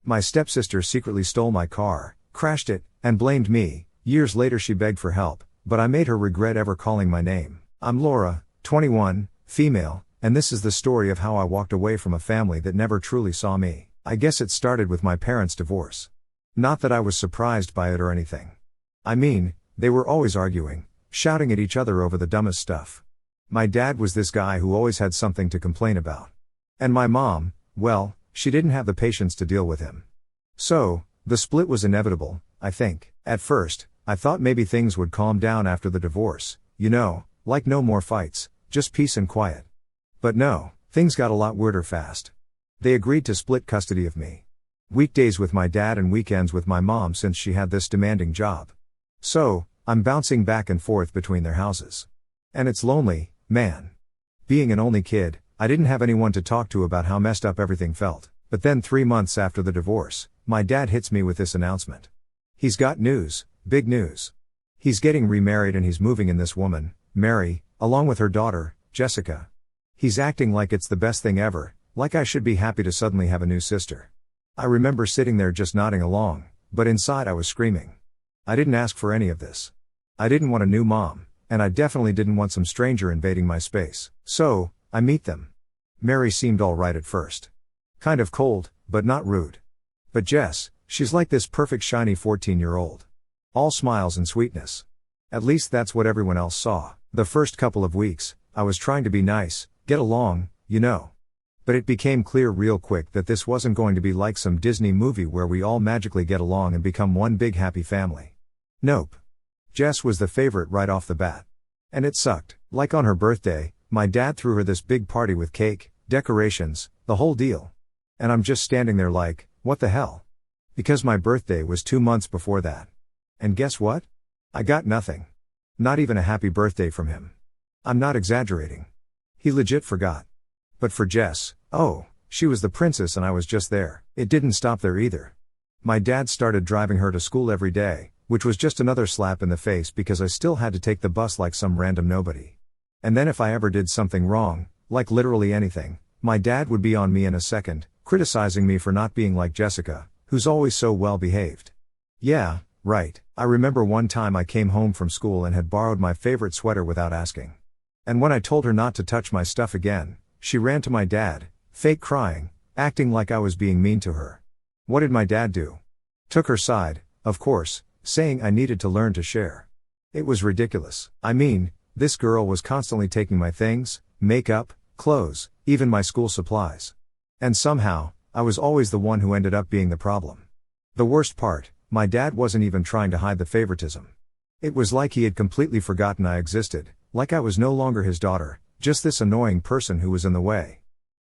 My stepsister secretly stole my car, crashed it, and blamed me. Years later she begged for help, but I made her regret ever calling my name. I'm Laura, 21, female, and this is the story of how I walked away from a family that never truly saw me. I guess it started with my parents' divorce. Not that I was surprised by it or anything. I mean, they were always arguing, shouting at each other over the dumbest stuff. My dad was this guy who always had something to complain about. And my mom, well, she didn't have the patience to deal with him. So, the split was inevitable, I think. At first, I thought maybe things would calm down after the divorce, like no more fights, just peace and quiet. But no, things got a lot weirder fast. They agreed to split custody of me. Weekdays with my dad and weekends with my mom since she had this demanding job. So, I'm bouncing back and forth between their houses. And it's lonely, man. Being an only kid, I didn't have anyone to talk to about how messed up everything felt. But then 3 months after the divorce, my dad hits me with this announcement. He's got news, big news. He's getting remarried and he's moving in this woman, Mary, along with her daughter, Jessica. He's acting like it's the best thing ever, like I should be happy to suddenly have a new sister. I remember sitting there just nodding along, but inside I was screaming. I didn't ask for any of this. I didn't want a new mom, and I definitely didn't want some stranger invading my space. So, I meet them. Mary seemed alright at first. Kind of cold, but not rude. But Jess, she's like this perfect shiny 14-year-old. All smiles and sweetness. At least that's what everyone else saw. The first couple of weeks, I was trying to be nice, get along, But it became clear real quick that this wasn't going to be like some Disney movie where we all magically get along and become one big happy family. Nope. Jess was the favorite right off the bat. And it sucked. Like on her birthday, my dad threw her this big party with cake, decorations, the whole deal. And I'm just standing there like, what the hell? Because my birthday was 2 months before that. And guess what? I got nothing. Not even a happy birthday from him. I'm not exaggerating. He legit forgot. But for Jess, she was the princess and I was just there. It didn't stop there either. My dad started driving her to school every day, which was just another slap in the face because I still had to take the bus like some random nobody. And then if I ever did something wrong, like literally anything, my dad would be on me in a second, criticizing me for not being like Jessica, who's always so well behaved. Yeah, right. I remember one time I came home from school and had borrowed my favorite sweater without asking. And when I told her not to touch my stuff again, she ran to my dad, fake crying, acting like I was being mean to her. What did my dad do? Took her side, of course, saying I needed to learn to share. It was ridiculous. I mean, this girl was constantly taking my things, makeup, clothes, even my school supplies. And somehow, I was always the one who ended up being the problem. The worst part, my dad wasn't even trying to hide the favoritism. It was like he had completely forgotten I existed, like I was no longer his daughter, just this annoying person who was in the way.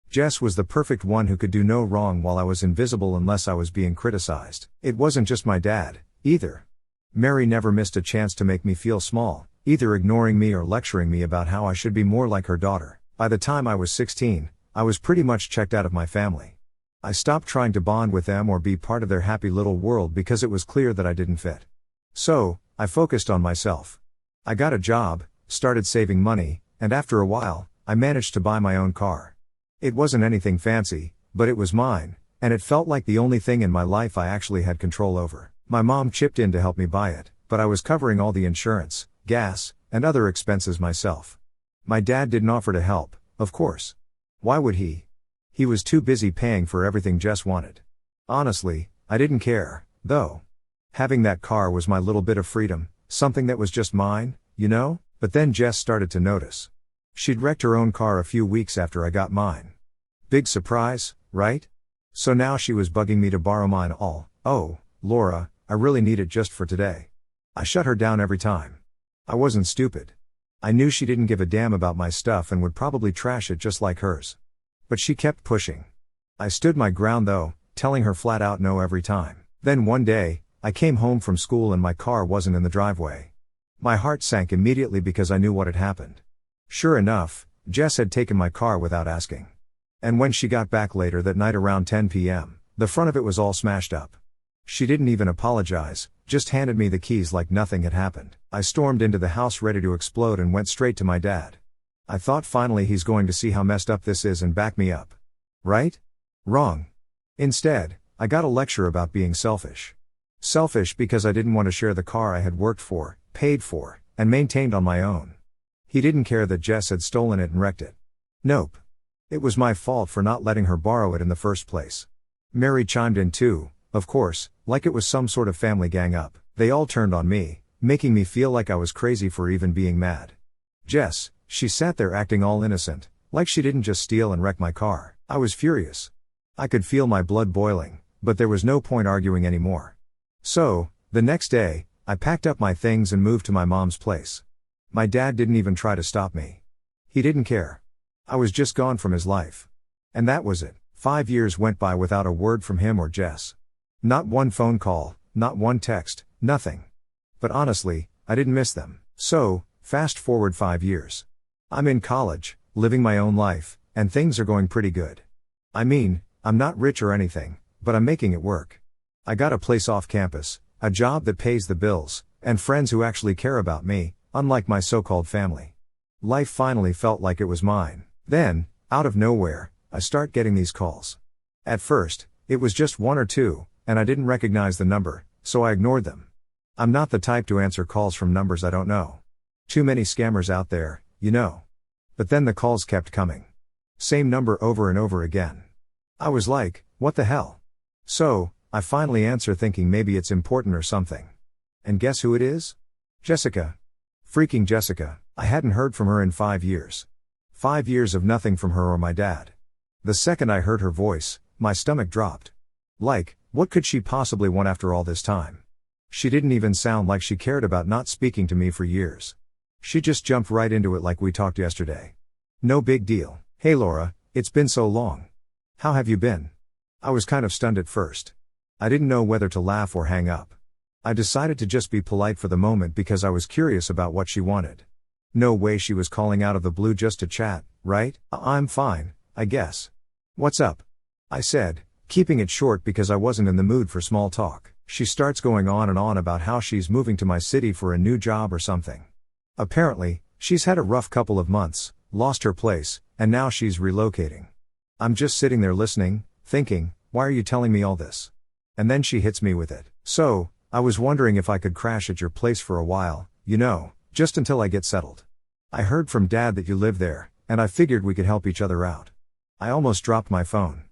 Jess was the perfect one who could do no wrong while I was invisible unless I was being criticized. It wasn't just my dad, either. Mary never missed a chance to make me feel small, either ignoring me or lecturing me about how I should be more like her daughter. By the time I was 16, I was pretty much checked out of my family. I stopped trying to bond with them or be part of their happy little world because it was clear that I didn't fit. So, I focused on myself. I got a job, started saving money, and after a while, I managed to buy my own car. It wasn't anything fancy, but it was mine, and it felt like the only thing in my life I actually had control over. My mom chipped in to help me buy it, but I was covering all the insurance, gas, and other expenses myself. My dad didn't offer to help, of course. Why would he? He was too busy paying for everything Jess wanted. Honestly, I didn't care, though. Having that car was my little bit of freedom, something that was just mine, But then Jess started to notice. She'd wrecked her own car a few weeks after I got mine. Big surprise, right? So now she was bugging me to borrow mine all. Oh, Laura, I really need it just for today. I shut her down every time. I wasn't stupid. I knew she didn't give a damn about my stuff and would probably trash it just like hers. But she kept pushing. I stood my ground though, telling her flat out no every time. Then one day, I came home from school and my car wasn't in the driveway. My heart sank immediately because I knew what had happened. Sure enough, Jess had taken my car without asking. And when she got back later that night around 10 p.m., the front of it was all smashed up. She didn't even apologize, just handed me the keys like nothing had happened. I stormed into the house ready to explode and went straight to my dad. I thought finally he's going to see how messed up this is and back me up. Right? Wrong. Instead, I got a lecture about being selfish. Selfish because I didn't want to share the car I had worked for, paid for, and maintained on my own. He didn't care that Jess had stolen it and wrecked it. Nope. It was my fault for not letting her borrow it in the first place. Mary chimed in too, of course, like it was some sort of family gang up. They all turned on me, making me feel like I was crazy for even being mad. Jess, she sat there acting all innocent, like she didn't just steal and wreck my car. I was furious. I could feel my blood boiling, but there was no point arguing anymore. So, the next day, I packed up my things and moved to my mom's place. My dad didn't even try to stop me. He didn't care. I was just gone from his life. And that was it. 5 years went by without a word from him or Jess. Not one phone call, not one text, nothing. But honestly, I didn't miss them. So, fast forward 5 years. I'm in college, living my own life, and things are going pretty good. I mean, I'm not rich or anything, but I'm making it work. I got a place off campus, a job that pays the bills, and friends who actually care about me, unlike my so-called family. Life finally felt like it was mine. Then, out of nowhere, I start getting these calls. At first, it was just one or two, and I didn't recognize the number, so I ignored them. I'm not the type to answer calls from numbers I don't know. Too many scammers out there, you know. But then the calls kept coming. Same number over and over again. I was like, what the hell? So, I finally answer thinking maybe it's important or something. And guess who it is? Jessica. Freaking Jessica. I hadn't heard from her in 5 years. 5 years of nothing from her or my dad. The second I heard her voice, my stomach dropped. Like, what could she possibly want after all this time? She didn't even sound like she cared about not speaking to me for years. She just jumped right into it like we talked yesterday. No big deal. Hey Laura, it's been so long. How have you been? I was kind of stunned at first. I didn't know whether to laugh or hang up. I decided to just be polite for the moment because I was curious about what she wanted. No way she was calling out of the blue just to chat, right? I'm fine, I guess. What's up? I said, keeping it short because I wasn't in the mood for small talk. She starts going on and on about how she's moving to my city for a new job or something. Apparently, she's had a rough couple of months, lost her place, and now she's relocating. I'm just sitting there listening, thinking, why are you telling me all this? And then she hits me with it. So, I was wondering if I could crash at your place for a while, you know, just until I get settled. I heard from Dad that you live there, and I figured we could help each other out. I almost dropped my phone.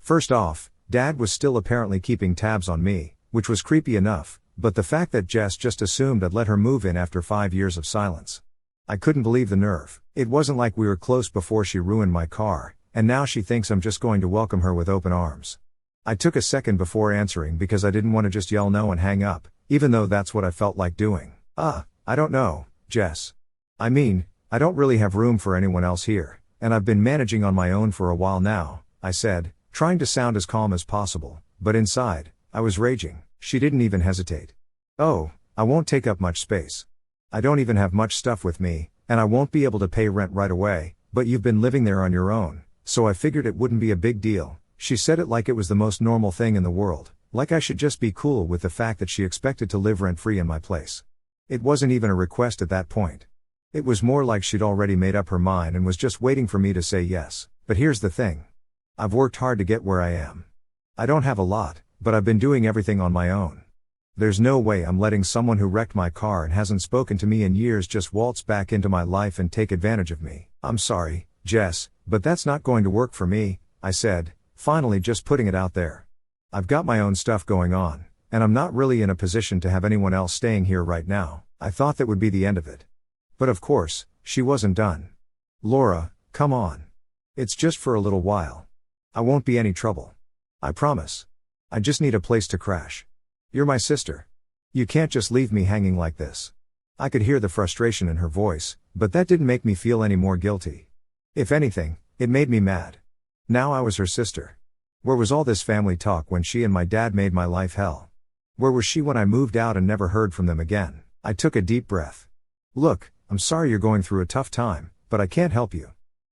First off, Dad was still apparently keeping tabs on me, which was creepy enough, but the fact that Jess just assumed I'd let her move in after 5 years of silence. I couldn't believe the nerve. It wasn't like we were close before she ruined my car, and now she thinks I'm just going to welcome her with open arms. I took a second before answering because I didn't want to just yell no and hang up, even though that's what I felt like doing. I don't know, Jess. I mean, I don't really have room for anyone else here, and I've been managing on my own for a while now, I said, trying to sound as calm as possible, but inside, I was raging. She didn't even hesitate. Oh, I won't take up much space. I don't even have much stuff with me, and I won't be able to pay rent right away, but you've been living there on your own, so I figured it wouldn't be a big deal. She said it like it was the most normal thing in the world, like I should just be cool with the fact that she expected to live rent-free in my place. It wasn't even a request at that point. It was more like she'd already made up her mind and was just waiting for me to say yes. But here's the thing. I've worked hard to get where I am. I don't have a lot, but I've been doing everything on my own. There's no way I'm letting someone who wrecked my car and hasn't spoken to me in years just waltz back into my life and take advantage of me. I'm sorry, Jess, but that's not going to work for me, I said, finally just putting it out there. I've got my own stuff going on, and I'm not really in a position to have anyone else staying here right now. I thought that would be the end of it. But of course, she wasn't done. Laura, come on. It's just for a little while. I won't be any trouble. I promise. I just need a place to crash. You're my sister. You can't just leave me hanging like this. I could hear the frustration in her voice, but that didn't make me feel any more guilty. If anything, it made me mad. Now I was her sister. Where was all this family talk when she and my dad made my life hell? Where was she when I moved out and never heard from them again? I took a deep breath. Look, I'm sorry you're going through a tough time, but I can't help you.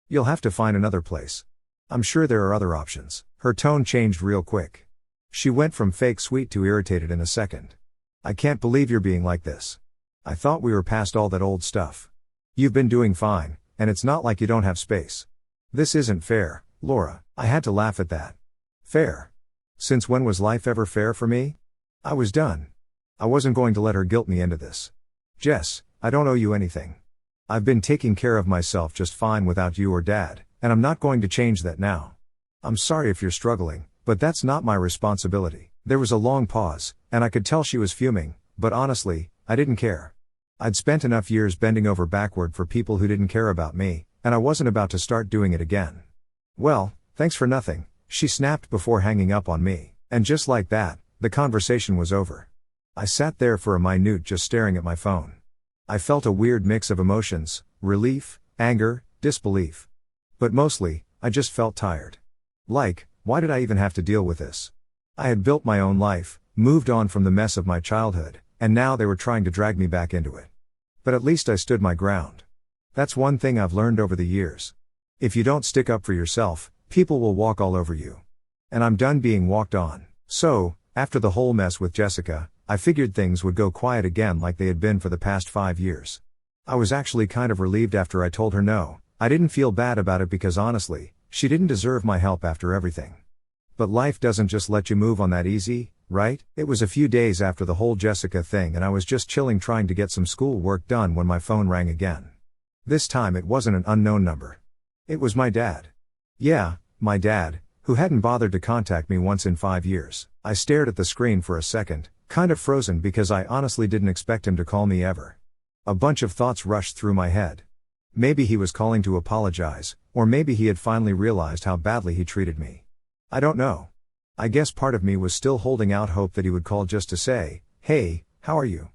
You'll have to find another place. I'm sure there are other options. Her tone changed real quick. She went from fake sweet to irritated in a second. I can't believe you're being like this. I thought we were past all that old stuff. You've been doing fine, and it's not like you don't have space. This isn't fair, Laura. I had to laugh at that. Fair? Since when was life ever fair for me? I was done. I wasn't going to let her guilt me into this. Jess, I don't owe you anything. I've been taking care of myself just fine without you or Dad, and I'm not going to change that now. I'm sorry if you're struggling, but that's not my responsibility. There was a long pause, and I could tell she was fuming, but honestly, I didn't care. I'd spent enough years bending over backward for people who didn't care about me, and I wasn't about to start doing it again. Well, thanks for nothing, she snapped before hanging up on me, and just like that, the conversation was over. I sat there for a minute just staring at my phone. I felt a weird mix of emotions, relief, anger, disbelief. But mostly, I just felt tired. Like, why did I even have to deal with this? I had built my own life, moved on from the mess of my childhood, and now they were trying to drag me back into it. But at least I stood my ground. That's one thing I've learned over the years. If you don't stick up for yourself, people will walk all over you. And I'm done being walked on. So, after the whole mess with Jessica, I figured things would go quiet again like they had been for the past 5 years. I was actually kind of relieved after I told her no. I didn't feel bad about it because honestly, she didn't deserve my help after everything. But life doesn't just let you move on that easy, right? It was a few days after the whole Jessica thing and I was just chilling trying to get some school work done when my phone rang again. This time it wasn't an unknown number. It was my dad. Yeah, my dad, who hadn't bothered to contact me once in 5 years. I stared at the screen for a second, kind of frozen because I honestly didn't expect him to call me ever. A bunch of thoughts rushed through my head. Maybe he was calling to apologize, or maybe he had finally realized how badly he treated me. I don't know. I guess part of me was still holding out hope that he would call just to say, "Hey, how are you?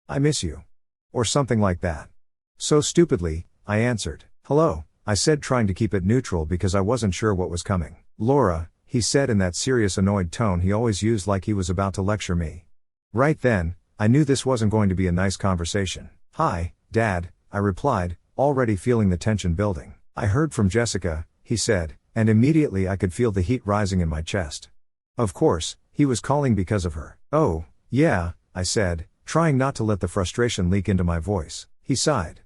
I miss you." Or something like that. So stupidly, I answered, "Hello," I said, trying to keep it neutral because I wasn't sure what was coming. "Laura," he said in that serious annoyed tone he always used like he was about to lecture me. Right then, I knew this wasn't going to be a nice conversation. "Hi, Dad," I replied, already feeling the tension building. "I heard from Jessica," he said, and immediately I could feel the heat rising in my chest. Of course, he was calling because of her. "Oh, yeah," I said, trying not to let the frustration leak into my voice. He sighed.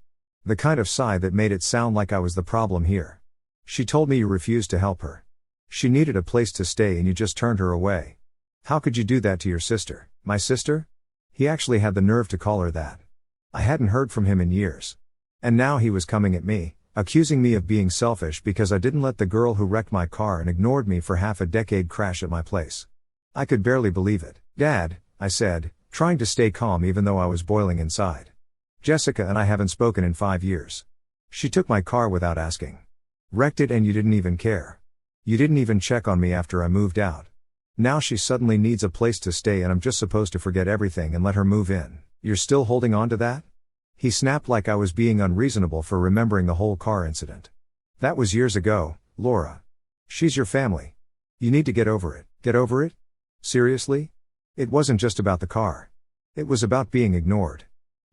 The kind of sigh that made it sound like I was the problem here. "She told me you refused to help her. She needed a place to stay and you just turned her away. How could you do that to your sister?" "My sister?" He actually had the nerve to call her that. I hadn't heard from him in years. And now he was coming at me, accusing me of being selfish because I didn't let the girl who wrecked my car and ignored me for half a decade crash at my place. I could barely believe it. "Dad," I said, trying to stay calm even though I was boiling inside. "Jessica and I haven't spoken in 5 years. She took my car without asking. Wrecked it and you didn't even care. You didn't even check on me after I moved out. Now she suddenly needs a place to stay and I'm just supposed to forget everything and let her move in. You're still holding on to that?" He snapped like I was being unreasonable for remembering the whole car incident. "That was years ago, Laura. She's your family. You need to get over it." "Get over it? Seriously?" It wasn't just about the car. It was about being ignored.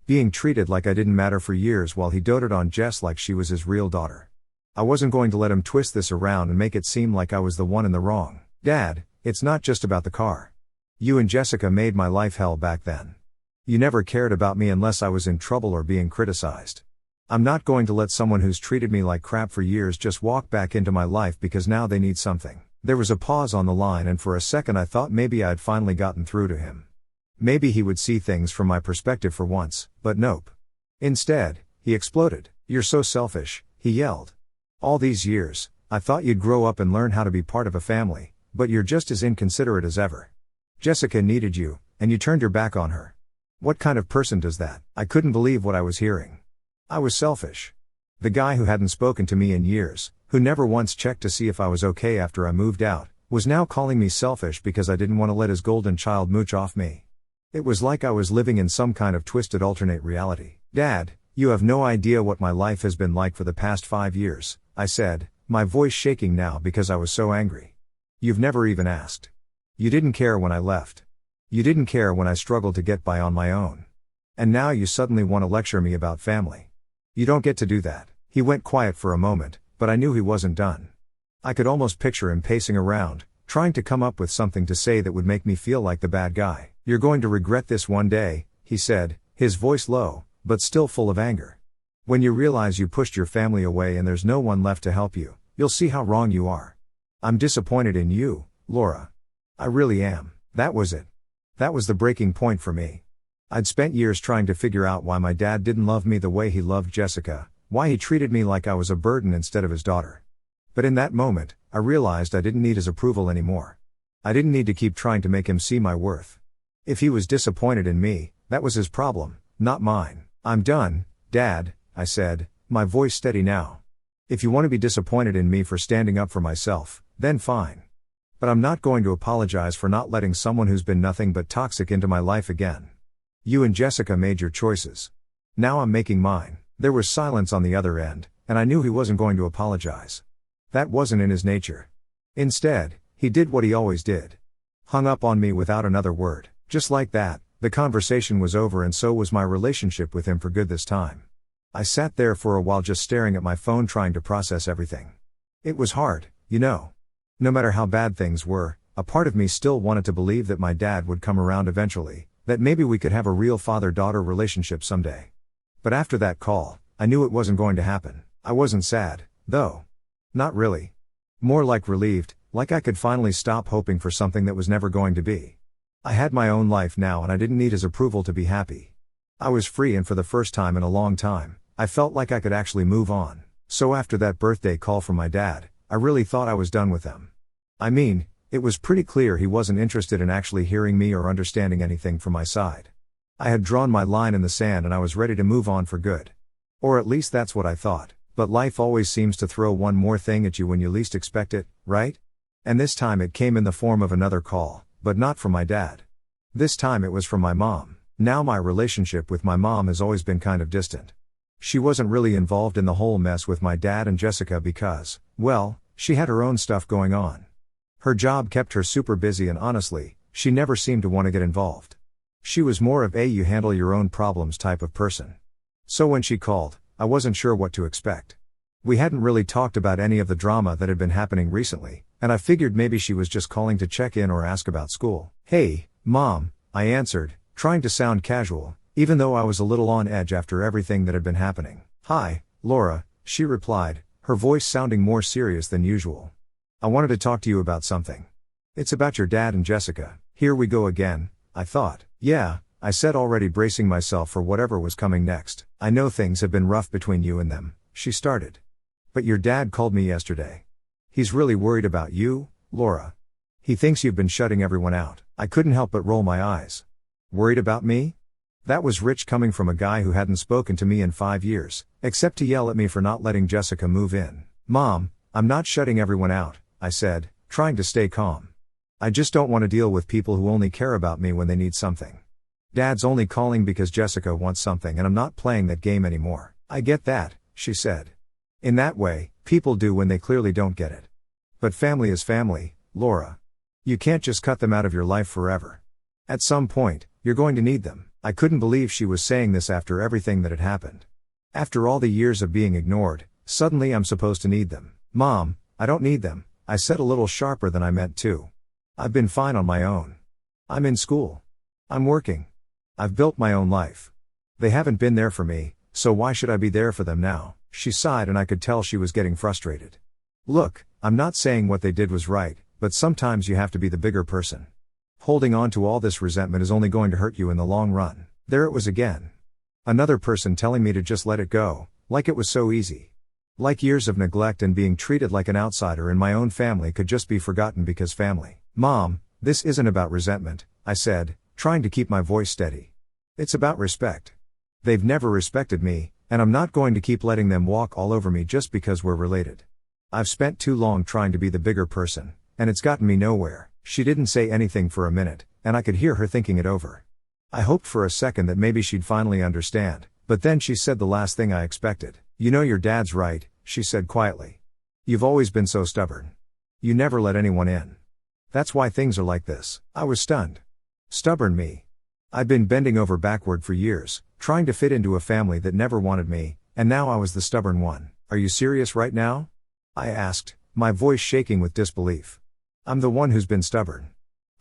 Being treated like I didn't matter for years while he doted on Jess like she was his real daughter. I wasn't going to let him twist this around and make it seem like I was the one in the wrong. "Dad, it's not just about the car. You and Jessica made my life hell back then. You never cared about me unless I was in trouble or being criticized. I'm not going to let someone who's treated me like crap for years just walk back into my life because now they need something." There was a pause on the line and for a second I thought maybe I'd finally gotten through to him. Maybe he would see things from my perspective for once, but nope. Instead, he exploded. "You're so selfish," he yelled. "All these years, I thought you'd grow up and learn how to be part of a family, but you're just as inconsiderate as ever. Jessica needed you, and you turned your back on her. What kind of person does that?" I couldn't believe what I was hearing. I was selfish. The guy who hadn't spoken to me in years, who never once checked to see if I was okay after I moved out, was now calling me selfish because I didn't want to let his golden child mooch off me. It was like I was living in some kind of twisted alternate reality. "Dad, you have no idea what my life has been like for the past 5 years, I said, my voice shaking now because I was so angry. "You've never even asked. You didn't care when I left. You didn't care when I struggled to get by on my own. And now you suddenly want to lecture me about family. You don't get to do that." He went quiet for a moment, but I knew he wasn't done. I could almost picture him pacing around, trying to come up with something to say that would make me feel like the bad guy. "You're going to regret this one day," he said, his voice low, but still full of anger. "When you realize you pushed your family away and there's no one left to help you, you'll see how wrong you are. I'm disappointed in you, Laura." I really am. That was it. That was the breaking point for me. I'd spent years trying to figure out why my dad didn't love me the way he loved Jessica, why he treated me like I was a burden instead of his daughter. But in that moment, I realized I didn't need his approval anymore. I didn't need to keep trying to make him see my worth. If he was disappointed in me, that was his problem, not mine. I'm done, Dad, I said, my voice steady now. If you want to be disappointed in me for standing up for myself, then fine. But I'm not going to apologize for not letting someone who's been nothing but toxic into my life again. You and Jessica made your choices. Now I'm making mine. There was silence on the other end, and I knew he wasn't going to apologize. That wasn't in his nature. Instead, he did what he always did. Hung up on me without another word. Just like that, the conversation was over, and so was my relationship with him for good this time. I sat there for a while just staring at my phone, trying to process everything. It was hard, you know. No matter how bad things were, a part of me still wanted to believe that my dad would come around eventually, that maybe we could have a real father-daughter relationship someday. But after that call, I knew it wasn't going to happen. I wasn't sad, though. Not really. More like relieved, like I could finally stop hoping for something that was never going to be. I had my own life now, and I didn't need his approval to be happy. I was free, and for the first time in a long time, I felt like I could actually move on. So after that birthday call from my dad, I really thought I was done with them. I mean, it was pretty clear he wasn't interested in actually hearing me or understanding anything from my side. I had drawn my line in the sand, and I was ready to move on for good. Or at least that's what I thought. But life always seems to throw one more thing at you when you least expect it, right? And this time it came in the form of another call, but not from my dad. This time it was from my mom. Now my relationship with my mom has always been kind of distant. She wasn't really involved in the whole mess with my dad and Jessica because, well, she had her own stuff going on. Her job kept her super busy, and honestly, she never seemed to want to get involved. She was more of a you handle your own problems type of person. So when she called, I wasn't sure what to expect. We hadn't really talked about any of the drama that had been happening recently, and I figured maybe she was just calling to check in or ask about school. "Hey, Mom," I answered, trying to sound casual, even though I was a little on edge after everything that had been happening. "Hi, Laura," she replied, her voice sounding more serious than usual. "I wanted to talk to you about something. It's about your dad and Jessica." Here we go again, I thought. "Yeah," I said, already bracing myself for whatever was coming next. "I know things have been rough between you and them," she started. "But your dad called me yesterday. He's really worried about you, Laura. He thinks you've been shutting everyone out." I couldn't help but roll my eyes. Worried about me? That was rich coming from a guy who hadn't spoken to me in 5 years, except to yell at me for not letting Jessica move in. "Mom, I'm not shutting everyone out," I said, trying to stay calm. "I just don't want to deal with people who only care about me when they need something. Dad's only calling because Jessica wants something, and I'm not playing that game anymore." "I get that," she said. "In that way, people do when they clearly don't get it. But family is family, Laura. You can't just cut them out of your life forever. At some point, you're going to need them." I couldn't believe she was saying this after everything that had happened. After all the years of being ignored, suddenly I'm supposed to need them. "Mom, I don't need them," I said, a little sharper than I meant to. "I've been fine on my own. I'm in school. I'm working. I've built my own life. They haven't been there for me, so why should I be there for them now?" She sighed, and I could tell she was getting frustrated. "Look, I'm not saying what they did was right, but sometimes you have to be the bigger person. Holding on to all this resentment is only going to hurt you in the long run." There it was again. Another person telling me to just let it go, like it was so easy. Like years of neglect and being treated like an outsider in my own family could just be forgotten because family. "Mom, this isn't about resentment," I said, trying to keep my voice steady. "It's about respect. They've never respected me, and I'm not going to keep letting them walk all over me just because we're related. I've spent too long trying to be the bigger person, and it's gotten me nowhere." She didn't say anything for a minute, and I could hear her thinking it over. I hoped for a second that maybe she'd finally understand, but then she said the last thing I expected. "You know your dad's right," she said quietly. "You've always been so stubborn. You never let anyone in. That's why things are like this." I was stunned. Stubborn me. I'd been bending over backward for years, trying to fit into a family that never wanted me, and now I was the stubborn one. "Are you serious right now?" I asked, my voice shaking with disbelief. "I'm the one who's been stubborn.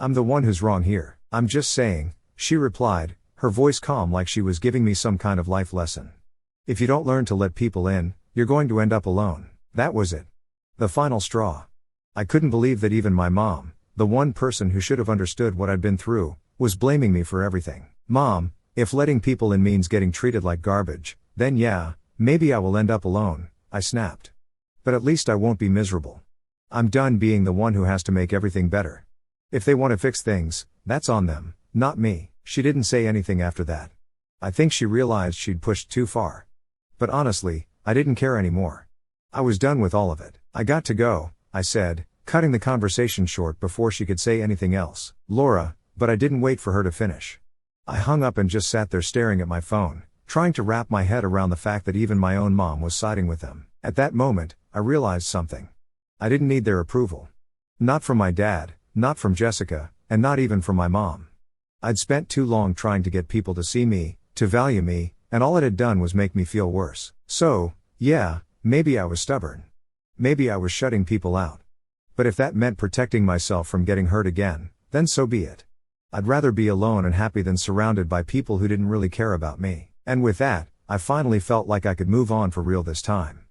I'm the one who's wrong here." "I'm just saying," she replied, her voice calm like she was giving me some kind of life lesson. "If you don't learn to let people in, you're going to end up alone." That was it. The final straw. I couldn't believe that even my mom, the one person who should have understood what I'd been through, was blaming me for everything. Mom, if letting people in means getting treated like garbage, then yeah, maybe I will end up alone, I snapped. But at least I won't be miserable. I'm done being the one who has to make everything better. If they want to fix things, that's on them, not me. She didn't say anything after that. I think she realized she'd pushed too far. But honestly, I didn't care anymore. I was done with all of it. I got to go, I said, cutting the conversation short before she could say anything else. Laura, but I didn't wait for her to finish. I hung up and just sat there staring at my phone, trying to wrap my head around the fact that even my own mom was siding with them. At that moment, I realized something. I didn't need their approval. Not from my dad, not from Jessica, and not even from my mom. I'd spent too long trying to get people to see me, to value me, and all it had done was make me feel worse. So, yeah, maybe I was stubborn. Maybe I was shutting people out. But if that meant protecting myself from getting hurt again, then so be it. I'd rather be alone and happy than surrounded by people who didn't really care about me. And with that, I finally felt like I could move on for real this time.